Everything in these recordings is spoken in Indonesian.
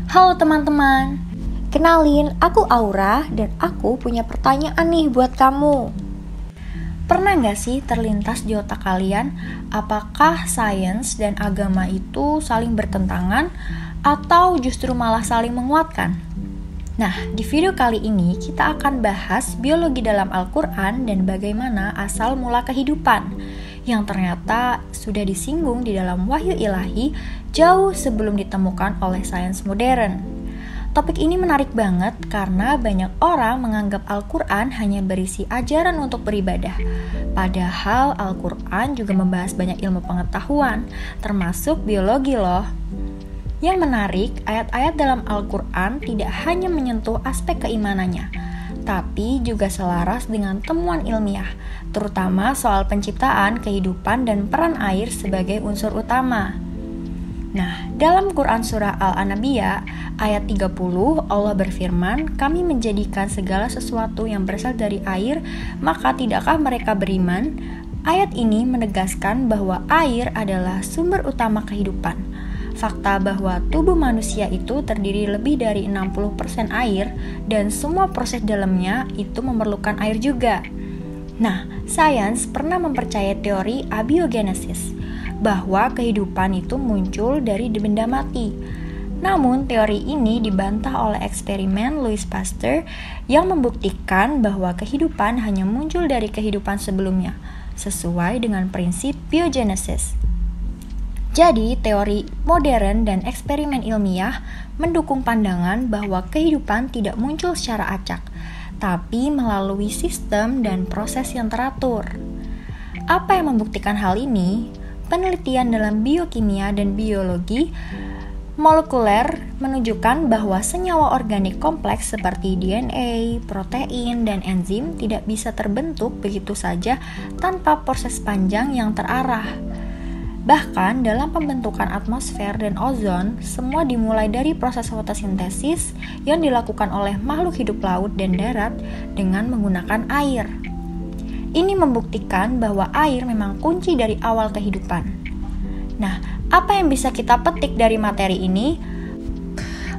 Halo teman-teman, kenalin aku Aura dan aku punya pertanyaan nih buat kamu. Pernah gak sih terlintas di otak kalian apakah sains dan agama itu saling bertentangan atau justru malah saling menguatkan? Nah, di video kali ini kita akan bahas biologi dalam Al-Quran dan bagaimana asal mula kehidupan yang ternyata sudah disinggung di dalam wahyu ilahi jauh sebelum ditemukan oleh sains modern. Topik ini menarik banget karena banyak orang menganggap Al-Quran hanya berisi ajaran untuk beribadah. Padahal Al-Quran juga membahas banyak ilmu pengetahuan, termasuk biologi loh. Yang menarik, ayat-ayat dalam Al-Quran tidak hanya menyentuh aspek keimanannya, tapi juga selaras dengan temuan ilmiah, terutama soal penciptaan, kehidupan, dan peran air sebagai unsur utama. Nah, dalam Quran Surah Al-Anbiya ayat 30, Allah berfirman, "Kami menjadikan segala sesuatu yang berasal dari air, maka tidakkah mereka beriman?" Ayat ini menegaskan bahwa air adalah sumber utama kehidupan. Fakta bahwa tubuh manusia itu terdiri lebih dari 60% air dan semua proses dalamnya itu memerlukan air juga. Nah, sains pernah mempercayai teori abiogenesis, bahwa kehidupan itu muncul dari benda mati. Namun, teori ini dibantah oleh eksperimen Louis Pasteur yang membuktikan bahwa kehidupan hanya muncul dari kehidupan sebelumnya, sesuai dengan prinsip biogenesis. Jadi, teori modern dan eksperimen ilmiah mendukung pandangan bahwa kehidupan tidak muncul secara acak, tapi melalui sistem dan proses yang teratur. Apa yang membuktikan hal ini? Penelitian dalam biokimia dan biologi molekuler menunjukkan bahwa senyawa organik kompleks seperti DNA, protein, dan enzim tidak bisa terbentuk begitu saja tanpa proses panjang yang terarah. Bahkan dalam pembentukan atmosfer dan ozon, semua dimulai dari proses fotosintesis yang dilakukan oleh makhluk hidup laut dan darat dengan menggunakan air. Ini membuktikan bahwa air memang kunci dari awal kehidupan. Nah, apa yang bisa kita petik dari materi ini?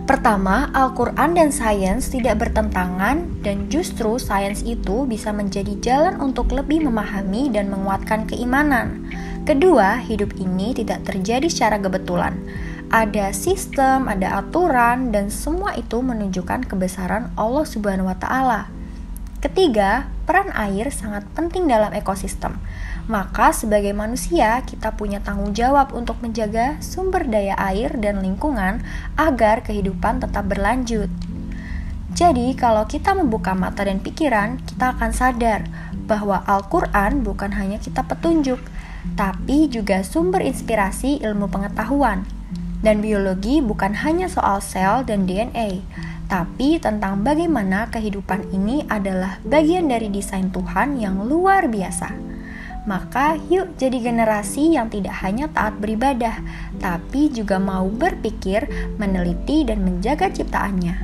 Pertama, Al-Quran dan sains tidak bertentangan dan justru sains itu bisa menjadi jalan untuk lebih memahami dan menguatkan keimanan. Kedua, hidup ini tidak terjadi secara kebetulan. Ada sistem, ada aturan, dan semua itu menunjukkan kebesaran Allah Subhanahu wa Ta'ala. Ketiga, peran air sangat penting dalam ekosistem. Maka sebagai manusia, kita punya tanggung jawab untuk menjaga sumber daya air dan lingkungan agar kehidupan tetap berlanjut. Jadi, kalau kita membuka mata dan pikiran, kita akan sadar bahwa Al-Quran bukan hanya kitab petunjuk, tapi juga sumber inspirasi ilmu pengetahuan. Dan biologi bukan hanya soal sel dan DNA, tapi tentang bagaimana kehidupan ini adalah bagian dari desain Tuhan yang luar biasa. Maka yuk jadi generasi yang tidak hanya taat beribadah, tapi juga mau berpikir, meneliti, dan menjaga ciptaannya.